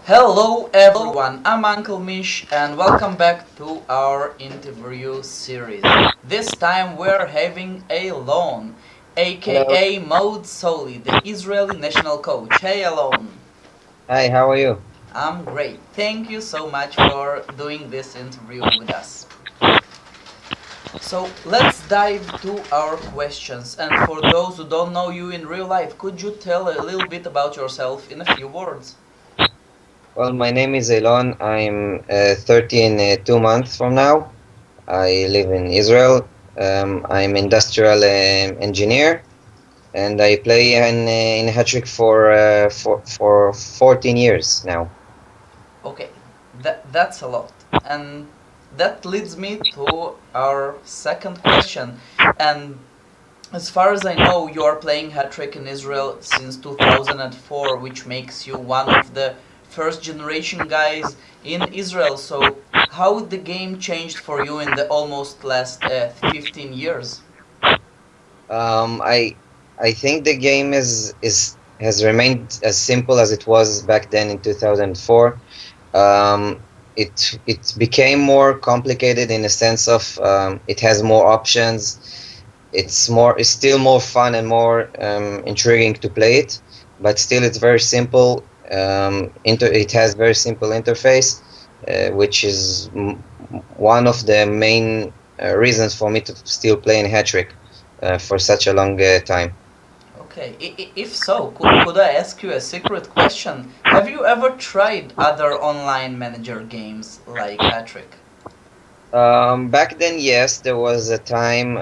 Hello everyone, I'm Uncle-Mish and welcome back to our interview series. This time we're having Eilon, Hello. aka MOD-Suli, the Israeli national coach. Hey Eilon, Hi, how are you? I'm great. Thank you so much for doing this interview with us. So let's dive to our questions. And for those who don't know you in real life, could you tell a little bit about yourself in a few words? Well, my name is Eilon. I'm 30 in 2 months from now. I live in Israel. I'm industrial engineer, and I play in Hattrick for 14 years now. Okay, that's a lot. And that leads me to our second question. And as far as I know, you are playing Hattrick in Israel since 2004, which makes you one of the first generation guys in Israel. So, how the game changed for you in the almost last 15 years? I think the game is has remained as simple as it was back then in 2004. It became more complicated in the sense of it has more options. It's still more fun and more intriguing to play it, but still it's very simple. It has very simple interface, which is one of the main reasons for me to still play in Hattrick for such a long time. Okay, if so, could I ask you a secret question? Have you ever tried other online manager games like Hattrick? Back then, yes, there was a time.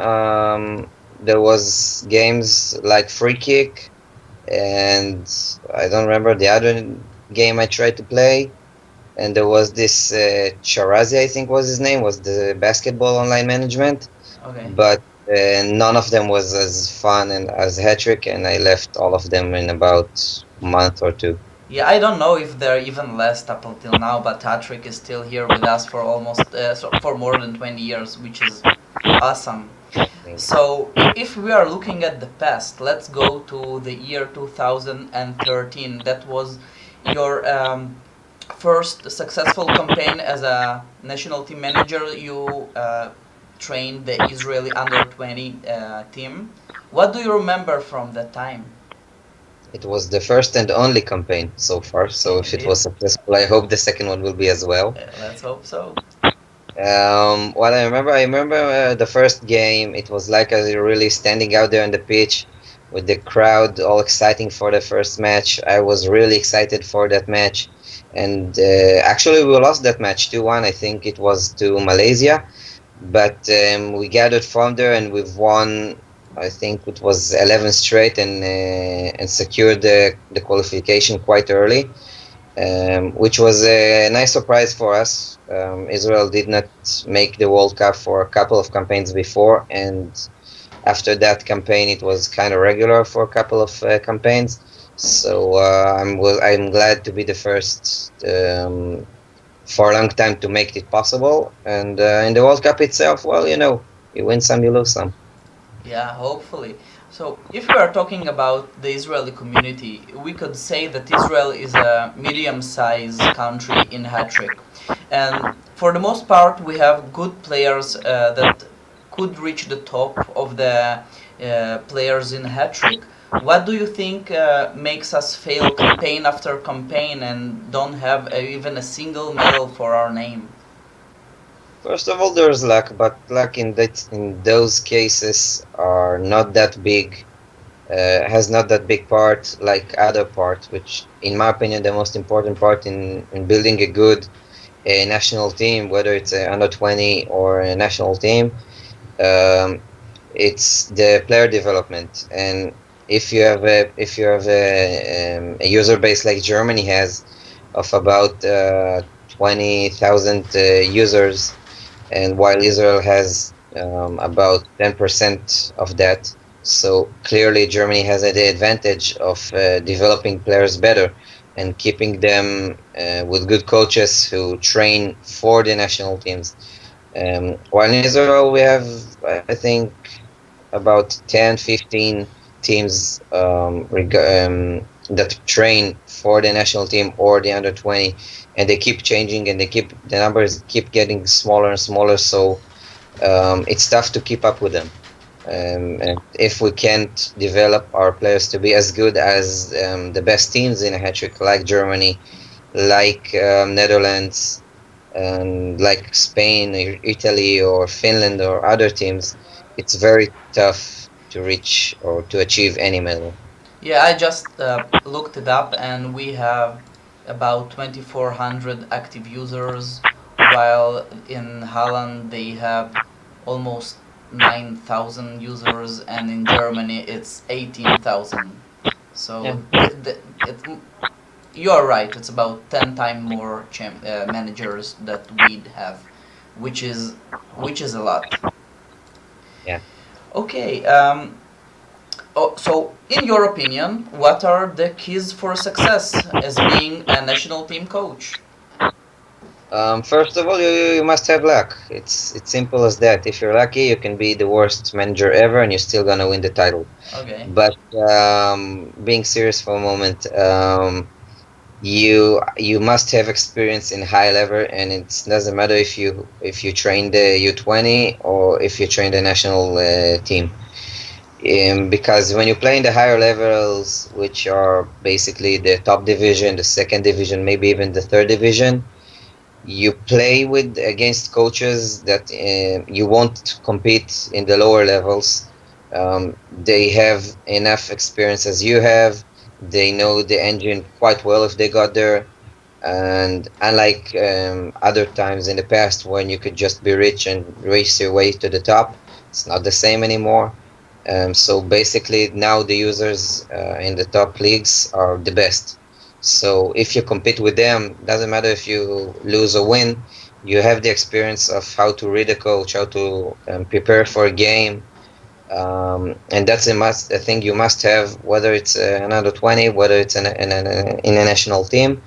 There was games like Free Kick, and I don't remember the other game I tried to play. And there was this Charazi, I think was his name, was the basketball online management. Okay. But none of them was as fun and as Hattrick, and I left all of them in about a month or two. Yeah, I don't know if they're even last up until now, but Hattrick is still here with us for for more than 20 years, which is awesome. So, if we are looking at the past, let's go to the year 2013. That was your first successful campaign as a national team manager. You trained the Israeli under 20 team. What do you remember from that time? It was the first and only campaign so far, so if it Indeed. was successful, I hope the second one will be as well. Let's hope so. What I remember the first game. It was like really standing out there on the pitch with the crowd all exciting for the first match. I was really excited for that match, and actually we lost that match 2-1. I think it was to Malaysia, but we gathered from there and we've won. I think it was 11 straight and secured the qualification quite early, which was a nice surprise for us. Israel did not make the World Cup for a couple of campaigns before, and after that campaign, it was kind of regular for a couple of campaigns. So I'm glad to be the first for a long time to make it possible. And in the World Cup itself, well, you win some, you lose some. Yeah, hopefully. So, if we are talking about the Israeli community, we could say that Israel is a medium-sized country in Hattrick. And for the most part, we have good players that could reach the top of the players in Hattrick. What do you think makes us fail campaign after campaign and don't have even a single medal for our name? First of all, there's luck, but luck in those cases are not that big. Has not that big part like other parts, which, in my opinion, the most important part in building a good national team, whether it's a under 20 or a national team, um, it's the player development. And if you have a user base like Germany has of about 20,000 users, and while Israel has about 10% of that. So clearly, Germany has the advantage of developing players better and keeping them with good coaches who train for the national teams. While in Israel, we have, I think, about 10, 15 teams that train for the national team or the under 20, and they keep changing, and the numbers keep getting smaller and smaller. So it's tough to keep up with them. And if we can't develop our players to be as good as the best teams in a hat-trick, like Germany, like Netherlands, and like Spain, or Italy, or Finland, or other teams, it's very tough to reach or to achieve any medal. Yeah, I just looked it up, and we have about 2,400 active users, while in Holland they have almost 9,000 users, and in Germany it's 18,000. Yeah. So you are right. It's about 10 times more managers that we have, which is which is a lot. Yeah. Okay. So, in your opinion, what are the keys for success as being a national team coach? First of all, you must have luck. It's simple as that. If you're lucky, you can be the worst manager ever, and you're still gonna win the title. Okay. But being serious for a moment, you must have experience in high level, and it doesn't matter if you train the U20 or if you train the national team. Because when you play in the higher levels, which are basically the top division, the second division, maybe even the third division, you play with against coaches that you won't compete in the lower levels. They have enough experience as you have. They know the engine quite well if they got there. And unlike other times in the past when you could just be rich and race your way to the top, it's not the same anymore. So basically, now the users in the top leagues are the best. So if you compete with them, doesn't matter if you lose or win, you have the experience of how to read a coach, how to prepare for a game, and that's a thing you must have, whether it's an under 20, whether it's in a national team,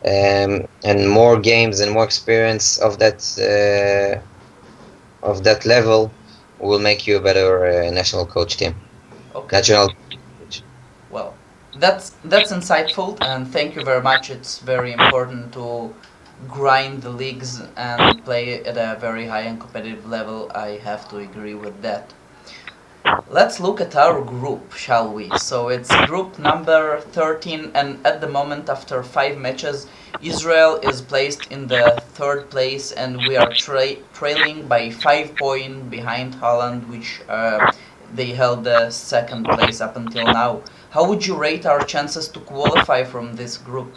and more games and more experience of that level will make you a better national coach team. Okay. National coach. Well, that's insightful, and thank you very much. It's very important to grind the leagues and play at a very high and competitive level. I have to agree with that. Let's look at our group, shall we? So it's group number 13, and at the moment, after 5 matches, Israel is placed in the third place, and we are trailing by 5 points behind Holland, which they held the second place up until now. How would you rate our chances to qualify from this group?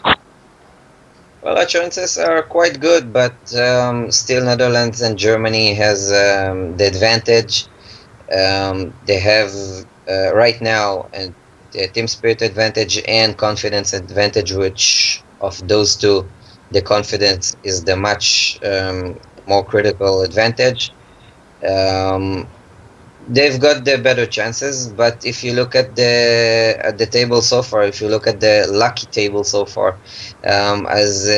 Well, our chances are quite good, but still Netherlands and Germany has the advantage. They have right now a team spirit advantage and confidence advantage, which of those two, the confidence is the much more critical advantage. Um, they've got the better chances, but if you look at the table so far, if you look at the lucky table so far, as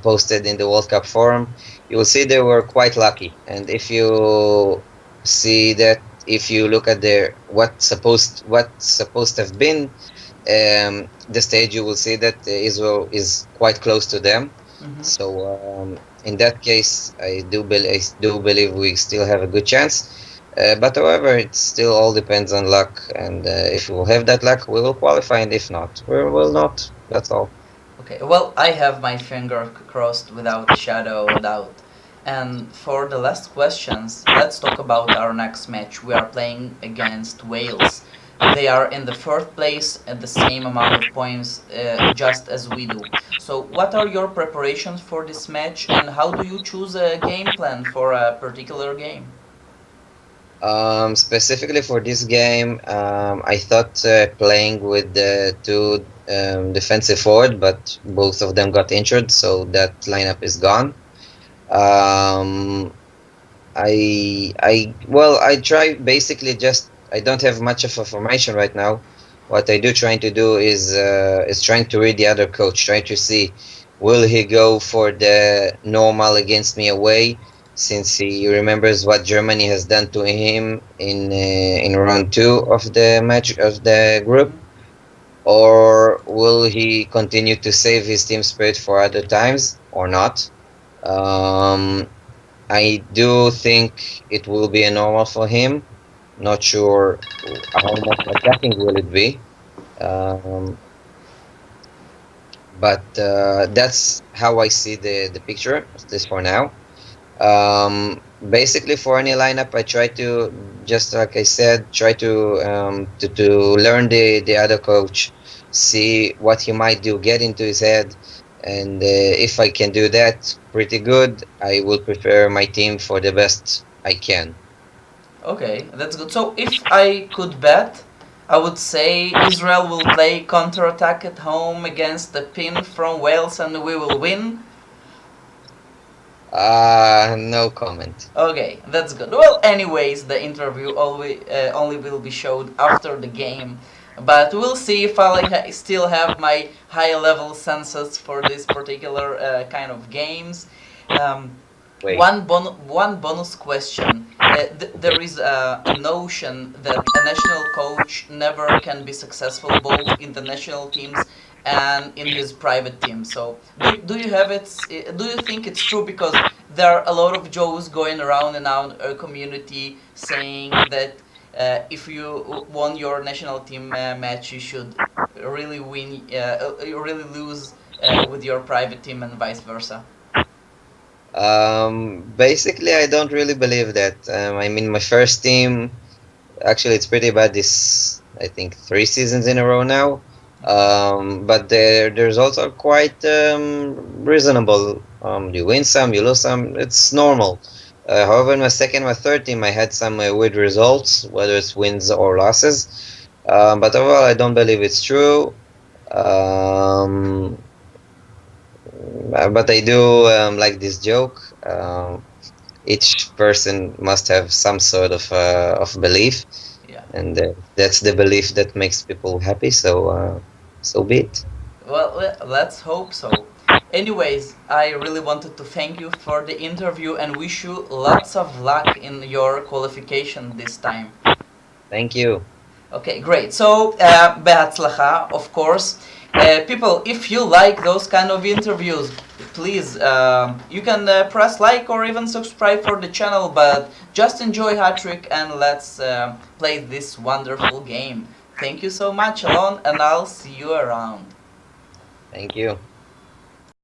posted in the World Cup forum, you will see they were quite lucky. And if you see that, if you look at their what's supposed to have been the stage, you will see that Israel is quite close to them. Mm-hmm. So in that case, I do believe we still have a good chance. But however, it still all depends on luck, and if we will have that luck, we will qualify, and if not, we will not. That's all. Okay, well, I have my finger crossed without a shadow of a doubt. And for the last questions, let's talk about our next match. We are playing against Wales. They are in the fourth place at the same amount of points just as we do. So, what are your preparations for this match, and how do you choose a game plan for a particular game? Specifically for this game, I thought playing with the two defensive forward, but both of them got injured, so that lineup is gone. Um, I try basically just I don't have much of a formation right now. What I do trying to do is trying to read the other coach, trying to see will he go for the normal against me away, since he remembers what Germany has done to him in round two of the match of the group, Mhm. or will he continue to save his team spirit for other times or not? Um, I do think it will be a normal for him. Not sure how much attacking will it be. Um, but that's how I see the picture, at least for now. Basically, for any lineup, I try to, just like I said, try to learn the other coach, see what he might do, get into his head, and if I can do that pretty good, I will prepare my team for the best I can. Okay, that's good. So if I could bet, I would say Israel will play counter-attack at home against the pin from Wales and we will win. No comment. Okay, that's good. Well, anyways, the interview only will be showed after the game, but we'll see if still have my high-level senses for this particular kind of games. Um, Wait. one bonus question. There is a notion that a national coach never can be successful both in the national teams and in his private team. So do you have it? Do you think it's true? Because there are a lot of Joes going around in our community saying that if you won your national team match, you should really win, really lose with your private team and vice versa. Basically, I don't really believe that. I mean, my first team, actually, it's pretty bad this, I think, 3 seasons in a row now. But the results are quite reasonable. You win some, you lose some. It's normal. However, in my second, my third team, I had some weird results, whether it's wins or losses. But overall, I don't believe it's true. Um, but I do like this joke. Each person must have some sort of belief, Yeah. and that's the belief that makes people happy. So so be it. Well, let's hope so. Anyways, I really wanted to thank you for the interview and wish you lots of luck in your qualification this time. Thank you. Okay, great. So, בהצלחה, of course. People, if you like those kind of interviews, please, you can press like or even subscribe for the channel, but just enjoy Hattrick and let's play this wonderful game. Thank you so much, Eilon, and I'll see you around. Thank you.